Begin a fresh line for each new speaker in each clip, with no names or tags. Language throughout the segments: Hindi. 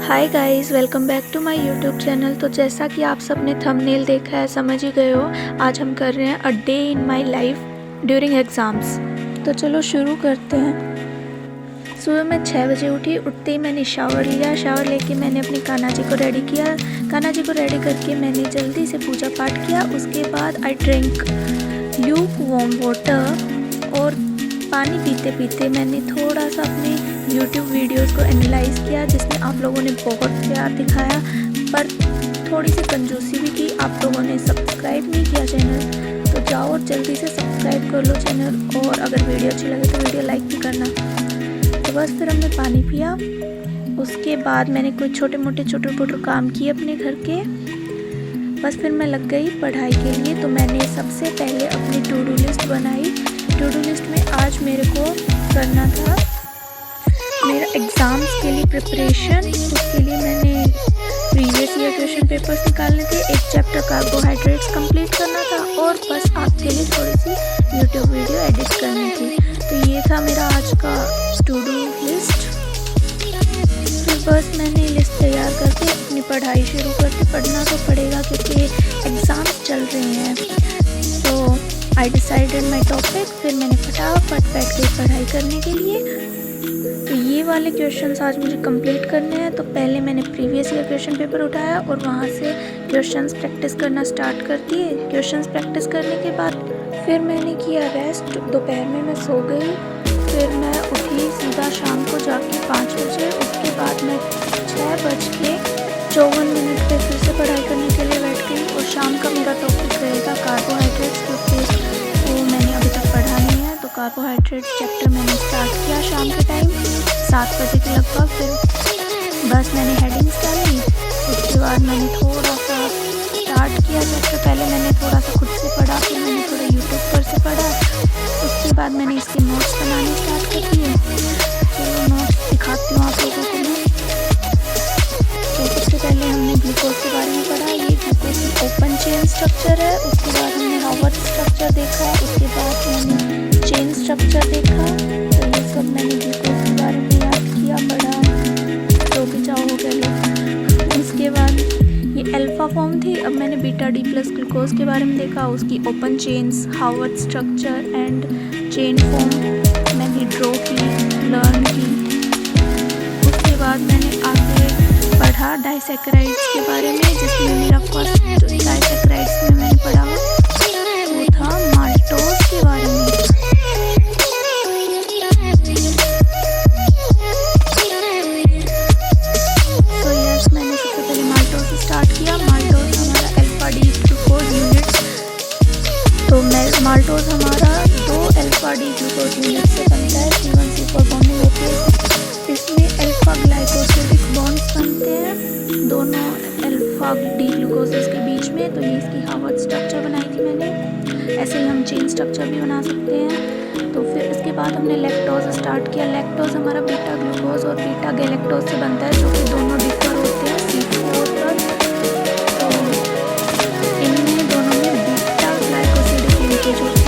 Hi guys, welcome back to my YouTube channel. तो जैसा कि आप सबने थंबनेल देखा है, समझ ही गए हो, आज हम कर रहे हैं a day in my life during exams. तो चलो शुरू करते हैं। सुबह मैं 6 बजे उठी। उठते ही मैंने शावर लिया। शावर लेके मैंने अपने कान्हा जी को रेडी किया। कान्हा जी को रेडी करके मैंने जल्दी से पूजा पाठ किया। उसके बाद I drink Luke warm water. और पानी पीते पीते मैंने थोड़ा सा अपने YouTube वीडियोस को एनालाइज़ किया, जिसमें आप लोगों ने बहुत प्यार दिखाया, पर थोड़ी सी कंजूसी भी की। आप लोगों ने सब्सक्राइब नहीं किया चैनल, तो जाओ और जल्दी से सब्सक्राइब कर लो चैनल। और अगर वीडियो अच्छी लगे तो वीडियो लाइक भी करना। तो बस फिर हमने पानी पिया। उसके बाद मैंने कुछ छोटे मोटे काम किए अपने घर के। बस फिर मैं लग गई पढ़ाई के लिए। तो मैंने सबसे पहले अपनी टू डू लिस्ट बनाई। टू डू लिस्ट में आज मेरे को करना था मेरा एग्ज़ाम्स के लिए प्रिपरेशन। उसके लिए मैंने प्रीवियस ईयर क्वेश्चन पेपर्स निकालने थे, एक चैप्टर कार्बोहाइड्रेट्स कंप्लीट करना था, और बस आपके लिए थोड़ी सी यूट्यूब वीडियो एडिट करनी थी। तो ये था मेरा आज का टू डू लिस्ट। फिर बस मैंने लिस्ट तैयार करके अपनी पढ़ाई शुरू करके पढ़ना तो पड़ेगा क्योंकि एग्ज़ाम्स चल रहे हैं। तो आई डिसाइडेड माई टॉपिक। फिर मैंने फटाफट बैठ के पढ़ाई करने के लिए। तो ये वाले क्वेश्चंस आज मुझे कंप्लीट करने हैं। तो पहले मैंने प्रीवियस ईयर क्वेश्चन पेपर उठाया और वहाँ से क्वेश्चंस प्रैक्टिस करना स्टार्ट कर दिए। क्वेश्चंस प्रैक्टिस करने के बाद फिर मैंने किया रेस्ट। दोपहर में मैं सो गई। फिर मैं उठी सीधा शाम को जाके 5 बजे। उसके बाद मैं 6:54 पे फिर से पढ़ाई करने के लिए बैठ गई। और शाम का मेरा टॉपिक रहेगा कार्बोहाइड्रेट्स, क्योंकि वो मैंने अभी तक पढ़ा नहीं है। तो कार्बोहाइड्रेट्स चैप्टर मैंने स्टार्ट किया शाम के टाइम 7 बजे के लगभग। फिर बस मैंने हेडिंग्स डाली। उसके बाद मैंने थोड़ा सा स्टार्ट किया चैप्टर। पहले मैंने थोड़ा सा खुद से पढ़ा, फिर मैंने थोड़ा यूट्यूब पर से पढ़ा। उसके बाद मैंने इसके नोट्स बनाने स्टार्ट कर दिए। चलो नोट्स दिखाती हूँ आप लोगों को मैं। तो सबसे पहले हमने ग्लूकोज के बारे में पढ़ा। ये ग्लूकोज की ओपन चेन स्ट्रक्चर है। उसके बाद हमने हार्वर्ड स्ट्रक्चर देखा। उसके बाद मैंने चेन स्ट्रक्चर देखा। तो ये सब मैंने ग्लूकोज के बारे में याद किया, पढ़ा, जो भी चाहो हो गया। उसके बाद ये अल्फा फॉर्म थी। अब मैंने बीटा डी प्लस ग्लूकोज के बारे में देखा, उसकी open chains, Harvard structure and chain form मैंने ड्रॉ की, लर्न की। उसके बाद मैंने आगे पढ़ा डाइसैकेराइड्स के बारे में, जिसमें मेरा फर्स्ट डाइसैकेराइड्स में मैंने पढ़ा वो था माल्टोज के बारे में। तो यस, मैंने सबसे पहले माल्टोज से स्टार्ट किया। माल्टोज हमारा अल्फा डी ग्लूकोज यूनिट्स। तो माल्टोज हमारा 2 अल्फा डी ग्लूकोज यूनिट से बनता है। C1C4 बॉन्डिंग होती है। इसमें अल्फा ग्लाइकोसिडिक बॉन्ड्स बनते हैं दोनों अल्फा डी ग्लूकोजेस के बीच में। तो ये इसकी हार्वर्ड स्ट्रक्चर बनाई थी मैंने। ऐसे ही हम चेन स्ट्रक्चर भी बना सकते हैं। तो फिर इसके बाद हमने लैक्टोज स्टार्ट किया। लैक्टोज हमारा बीटा ग्लूकोज और बीटा गैलेक्टोज से बनता है, जो कि दोनों डिफर होते हैं C4 पर। तो इनमें दोनों में बीटा ग्लाइकोसिडिक लिंकेज होती है।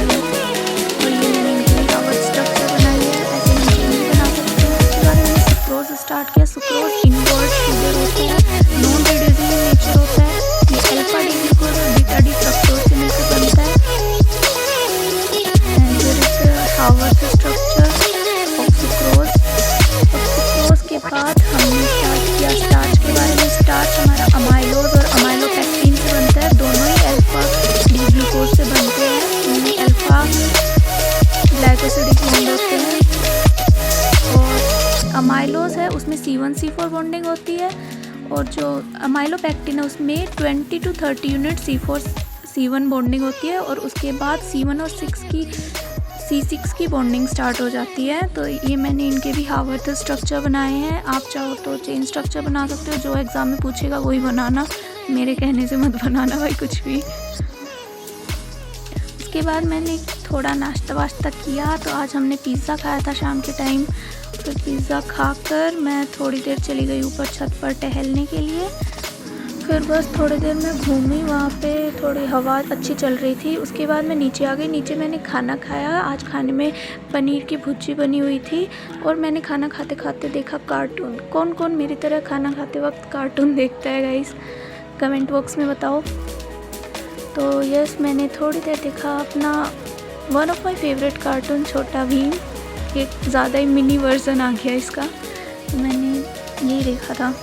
तो ये मैंने इनकी हार्वर्ड स्ट्रक्चर बनाई है। ऐसे हम चेन भी बना सकते हैं। उसके बाद मैंने सुक्रोज स्टार्ट किया। सुक्रोज इनवर्ट शुगर होता है, नॉन रिड्यूसिंग नेचर होता है। ये अल्फा डी ग्लूकोज और बीटा डी फ्रक्टोज से मिलकर बनता है। And there is Haworth structure of sucrose. और सुक्रोज के बाद हमने स्टार्ट किया स्टार्च के बारे में। स्टार्च हमारा अमाइलोज और अमाइलोपेक्टिन से बनता है। दोनों ही अल्फा डी ग्लूकोज से बनते हैं। इनमें अल्फा ग्लाइकोसिडिक बॉन्ड होते हैं। और अमाइलोज है, उसमें C1C4 बॉन्डिंग होती है। और जो अमाइलोपेक्टिन है, उसमें 20 to 30 यूनिट C4C1 बॉन्डिंग होती है। और उसके बाद C1 और C6 की बॉन्डिंग स्टार्ट हो जाती है। तो ये मैंने इनके भी हार्वर्ड स्ट्रक्चर बनाए हैं। आप चाहो तो चेन स्ट्रक्चर बना सकते हो, जो एग्ज़ाम में पूछेगा वही बनाना, मेरे कहने से मत बनाना भाई कुछ भी। उसके बाद मैंने थोड़ा नाश्ता वाश्ता किया। तो आज हमने पिज़्ज़ा खाया था शाम के टाइम। फिर पिज़्ज़ा खाकर मैं थोड़ी देर चली गई ऊपर छत पर टहलने के लिए। फिर बस थोड़ी देर में घूमी, वहाँ पे थोड़ी हवा अच्छी चल रही थी। उसके बाद मैं नीचे आ गई। नीचे मैंने खाना खाया। आज खाने में पनीर की भुर्जी बनी हुई थी और मैंने खाना खाते खाते देखा कार्टून। कौन कौन मेरी तरह खाना खाते वक्त कार्टून देखता है गाइस, कमेंट बॉक्स में बताओ। तो यस, मैंने थोड़ी देर देखा अपना one of my favourite cartoon छोटा भीम। एक ज़्यादा ही मिनी वर्जन आ गया इसका, तो मैंने यही देखा था।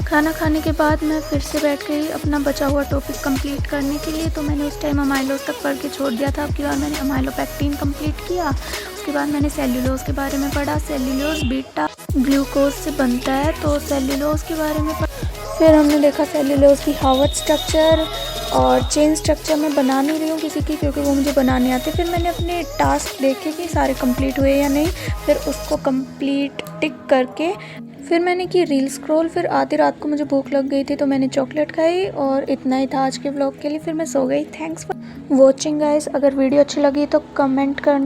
खाना खाने के बाद मैं फिर से बैठ गई अपना बचा हुआ टॉपिक कंप्लीट करने के लिए। तो मैंने उस टाइम अमाइलोज तक पढ़ के छोड़ दिया था। अब की बार मैंने अमाइलोपेक्टिन कंप्लीट किया। उसके बाद मैंने सेल्यूलोज के बारे में पढ़ा। सेल्यूलोज बीटा ग्लूकोज से बनता है, तो सेल्यूलोज के बारे में फिर हमने देखा सेल्यूलोज की हार्वर्ड स्ट्रक्चर और चेन स्ट्रक्चर। मैं बना नहीं रही हूँ किसी की, क्योंकि वो मुझे बनाने आते। फिर मैंने अपने टास्क देखे कि सारे कंप्लीट हुए या नहीं, फिर उसको कंप्लीट टिक करके फिर मैंने की रील स्क्रॉल। फिर आधी रात को मुझे भूख लग गई थी, तो मैंने चॉकलेट खाई और इतना ही था आज के व्लॉग के लिए। फिर मैं सो गई। Thanks for watching guys. अगर वीडियो अच्छी लगी तो कमेंट करना।